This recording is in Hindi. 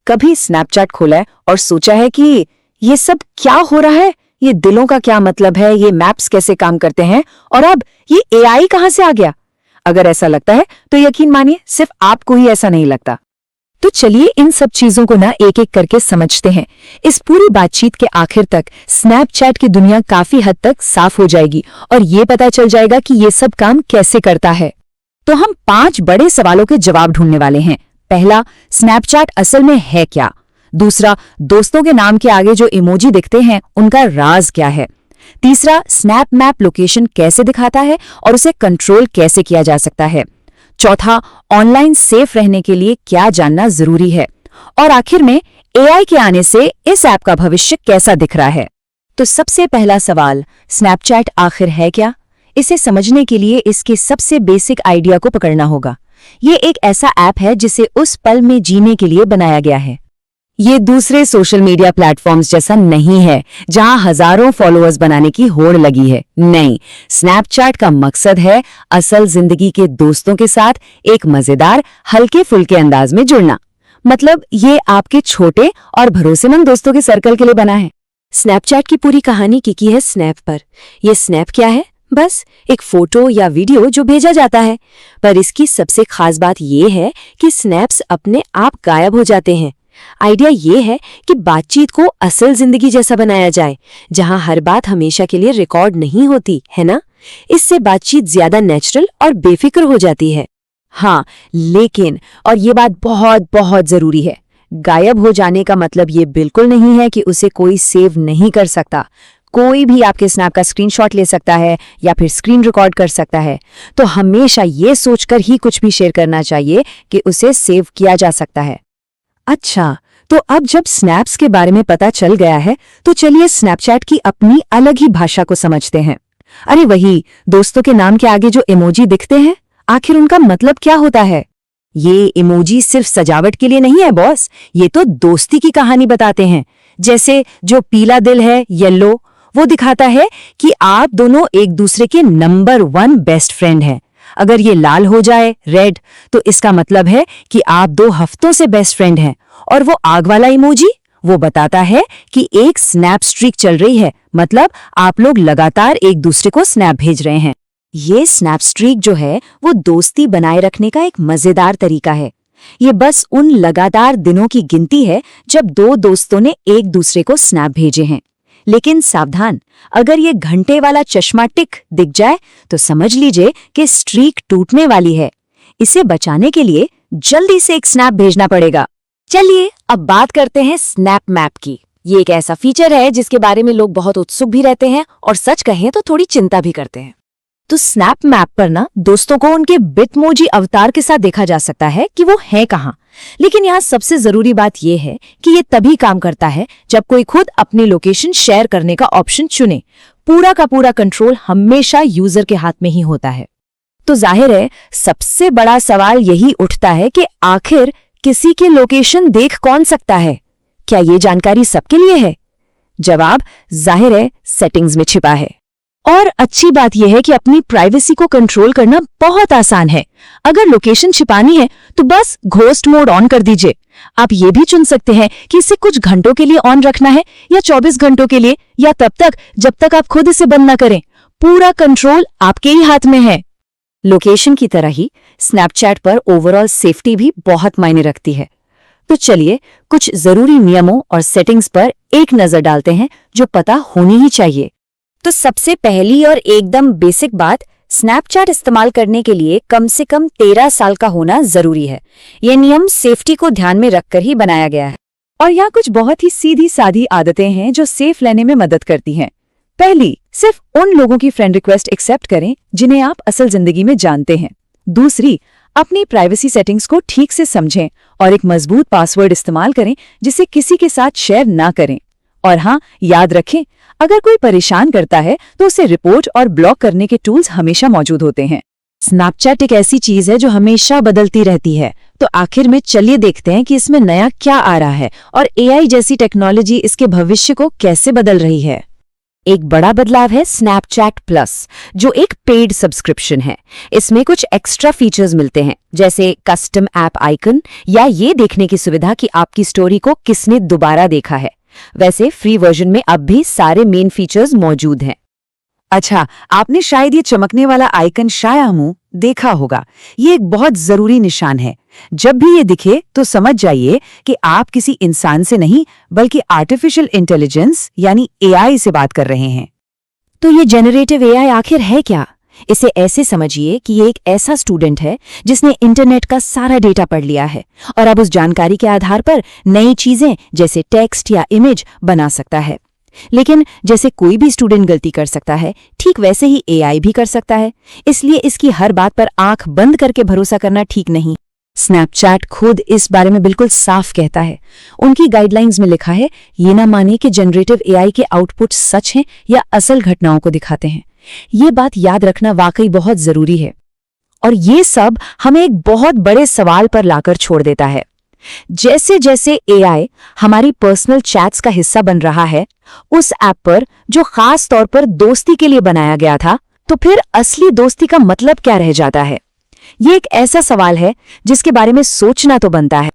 कभी स्नैपचैट खोला है और सोचा है कि ये सब क्या हो रहा है, ये दिलों का क्या मतलब है, ये मैप्स कैसे काम करते हैं और अब ये एआई कहां से आ गया? अगर ऐसा लगता है तो यकीन मानिए सिर्फ आपको ही ऐसा नहीं लगता। तो चलिए इन सब चीजों को ना एक एक करके समझते हैं। इस पूरी बातचीत के आखिर तक स्नैपचैट की दुनिया काफी हद तक साफ हो जाएगी और ये पता चल जाएगा कि ये सब काम कैसे करता है। तो हम 5 बड़े सवालों के जवाब ढूंढने वाले हैं। पहला, स्नैपचैट असल में है क्या? दूसरा, दोस्तों के नाम के आगे जो इमोजी दिखते हैं उनका राज क्या है? तीसरा, स्नैप मैप लोकेशन कैसे दिखाता है और उसे कंट्रोल कैसे किया जा सकता है? चौथा, ऑनलाइन सेफ रहने के लिए क्या जानना जरूरी है? और आखिर में एआई के आने से इस ऐप का भविष्य कैसा दिख रहा है? तो सबसे पहला सवाल, स्नैपचैट आखिर है क्या? इसे समझने के लिए इसके सबसे बेसिक आइडिया को पकड़ना होगा। ये एक ऐसा ऐप है जिसे उस पल में जीने के लिए बनाया गया है। ये दूसरे सोशल मीडिया प्लेटफॉर्म्स जैसा नहीं है जहां हजारों फॉलोअर्स बनाने की होड़ लगी है। नहीं, स्नैपचैट का मकसद है असल जिंदगी के दोस्तों के साथ एक मजेदार हल्के फुल्के अंदाज में जुड़ना। मतलब ये आपके छोटे और भरोसेमंद दोस्तों के सर्कल के लिए बना है। स्नैपचैट की पूरी कहानी टिकी है स्नैप पर। यह स्नैप क्या है? बस एक फोटो या वीडियो जो भेजा जाता है। पर इसकी सबसे खास बात यह है कि स्नैप्स अपने आप गायब हो जाते हैं। आइडिया ये है कि बातचीत को असल जिंदगी जैसा बनाया जाए, जहां हर बात हमेशा के लिए रिकॉर्ड नहीं होती है ना। इससे बातचीत ज्यादा नेचुरल और बेफिक्र हो जाती है। हाँ, लेकिन और ये बात बहुत बहुत जरूरी है, गायब हो जाने का मतलब ये बिल्कुल नहीं है कि उसे कोई सेव नहीं कर सकता। कोई भी आपके स्नैप का स्क्रीनशॉट ले सकता है या फिर स्क्रीन रिकॉर्ड कर सकता है। तो हमेशा ये सोचकर ही कुछ भी शेयर करना चाहिए कि उसे सेव किया जा सकता है। अच्छा, तो अब जब स्नैप्स के बारे में पता चल गया है तो चलिए स्नैपचैट की अपनी अलग ही भाषा को समझते हैं। अरे वही, दोस्तों के नाम के आगे जो इमोजी दिखते हैं, आखिर उनका मतलब क्या होता है? ये इमोजी सिर्फ सजावट के लिए नहीं है बॉस, ये तो दोस्ती की कहानी बताते हैं। जैसे जो पीला दिल है, येलो, वो दिखाता है कि आप दोनों एक दूसरे के नंबर 1 बेस्ट फ्रेंड हैं। अगर ये लाल हो जाए, रेड, तो इसका मतलब है कि आप 2 हफ्तों से बेस्ट फ्रेंड हैं। और वो आग वाला इमोजी, वो बताता है कि एक स्नैप स्ट्रीक चल रही है, मतलब आप लोग लगातार एक दूसरे को स्नैप भेज रहे हैं। ये स्नैप स्ट्रीक जो है वो दोस्ती बनाए रखने का एक मजेदार तरीका है। ये बस उन लगातार दिनों की गिनती है जब 2 दोस्तों ने एक दूसरे को स्नैप भेजे हैं। लेकिन सावधान, अगर ये घंटे वाला चश्मा टिक दिख जाए तो समझ लीजिए कि स्ट्रीक टूटने वाली है। इसे बचाने के लिए जल्दी से एक स्नैप भेजना पड़ेगा। चलिए अब बात करते हैं स्नैप मैप की। ये एक ऐसा फीचर है जिसके बारे में लोग बहुत उत्सुक भी रहते हैं और सच कहें तो थोड़ी चिंता भी करते हैं। तो स्नैप मैप पर ना दोस्तों को उनके बिटमोजी अवतार के साथ देखा जा सकता है कि वो है कहाँ। लेकिन यहाँ सबसे जरूरी बात यह है कि ये तभी काम करता है जब कोई खुद अपनी लोकेशन शेयर करने का ऑप्शन चुने। पूरा का पूरा कंट्रोल हमेशा यूजर के हाथ में ही होता है। तो जाहिर है सबसे बड़ा सवाल यही उठता है कि आखिर किसी के लोकेशन देख कौन सकता है? क्या ये जानकारी सबके लिए है? जवाब जाहिर है सेटिंग्स में छिपा है। और अच्छी बात यह है कि अपनी प्राइवेसी को कंट्रोल करना बहुत आसान है। अगर लोकेशन छिपानी है तो बस घोस्ट मोड ऑन कर दीजिए। आप ये भी चुन सकते हैं कि इसे कुछ घंटों के लिए ऑन रखना है या 24 घंटों के लिए, या तब तक जब तक आप खुद इसे बंद न करें। पूरा कंट्रोल आपके ही हाथ में है। लोकेशन की तरह ही स्नैपचैट पर ओवरऑल सेफ्टी भी बहुत मायने रखती है। तो चलिए कुछ जरूरी नियमों और सेटिंग्स पर एक नजर डालते हैं जो पता होनी ही चाहिए। तो सबसे पहली और एकदम बेसिक बात, स्नैपचैट इस्तेमाल करने के लिए कम से कम 13 साल का होना जरूरी है। यह नियम सेफ्टी को ध्यान में रखकर ही बनाया गया है। और यहाँ कुछ बहुत ही सीधी सादी आदतें हैं जो सेफ लेने में मदद करती हैं। पहली, सिर्फ उन लोगों की फ्रेंड रिक्वेस्ट एक्सेप्ट करें जिन्हें आप असल जिंदगी में जानते हैं। दूसरी, अपनी प्राइवेसी सेटिंग्स को ठीक से समझें और एक मजबूत पासवर्ड इस्तेमाल करें जिसे किसी के साथ शेयर ना करें। और हाँ, याद रखें, अगर कोई परेशान करता है तो उसे रिपोर्ट और ब्लॉक करने के टूल्स हमेशा मौजूद होते हैं। स्नैपचैट एक ऐसी चीज है जो हमेशा बदलती रहती है। तो आखिर में चलिए देखते हैं कि इसमें नया क्या आ रहा है और एआई जैसी टेक्नोलॉजी इसके भविष्य को कैसे बदल रही है। एक बड़ा बदलाव है स्नैपचैट प्लस, जो एक पेड सब्सक्रिप्शन है। इसमें कुछ एक्स्ट्रा फीचर्स मिलते हैं, जैसे कस्टम ऐप आइकन या ये देखने की सुविधा कि आपकी स्टोरी को किसने दोबारा देखा है। वैसे फ्री वर्जन में अब भी सारे मेन फीचर्स मौजूद हैं। अच्छा, आपने शायद ये चमकने वाला आइकन शायामू देखा होगा। ये एक बहुत जरूरी निशान है। जब भी ये दिखे तो समझ जाइए कि आप किसी इंसान से नहीं बल्कि आर्टिफिशियल इंटेलिजेंस यानी एआई से बात कर रहे हैं। तो ये जेनरेटिव एआई आखिर है क्या? इसे ऐसे समझिए कि ये एक ऐसा स्टूडेंट है जिसने इंटरनेट का सारा डेटा पढ़ लिया है और अब उस जानकारी के आधार पर नई चीजें जैसे टेक्स्ट या इमेज बना सकता है। लेकिन जैसे कोई भी स्टूडेंट गलती कर सकता है, ठीक वैसे ही एआई भी कर सकता है। इसलिए इसकी हर बात पर आंख बंद करके भरोसा करना ठीक नहीं। स्नैपचैट खुद इस बारे में बिल्कुल साफ कहता है। उनकी गाइडलाइंस में लिखा है, ये ना माने कि जनरेटिव एआई के आउटपुट सच हैं या असल घटनाओं को दिखाते हैं। ये बात याद रखना वाकई बहुत जरूरी है। और ये सब हमें एक बहुत बड़े सवाल पर लाकर छोड़ देता है। जैसे जैसे एआई हमारी पर्सनल चैट्स का हिस्सा बन रहा है, उस ऐप पर जो खास तौर पर दोस्ती के लिए बनाया गया था, तो फिर असली दोस्ती का मतलब क्या रह जाता है? ये एक ऐसा सवाल है जिसके बारे में सोचना तो बनता है।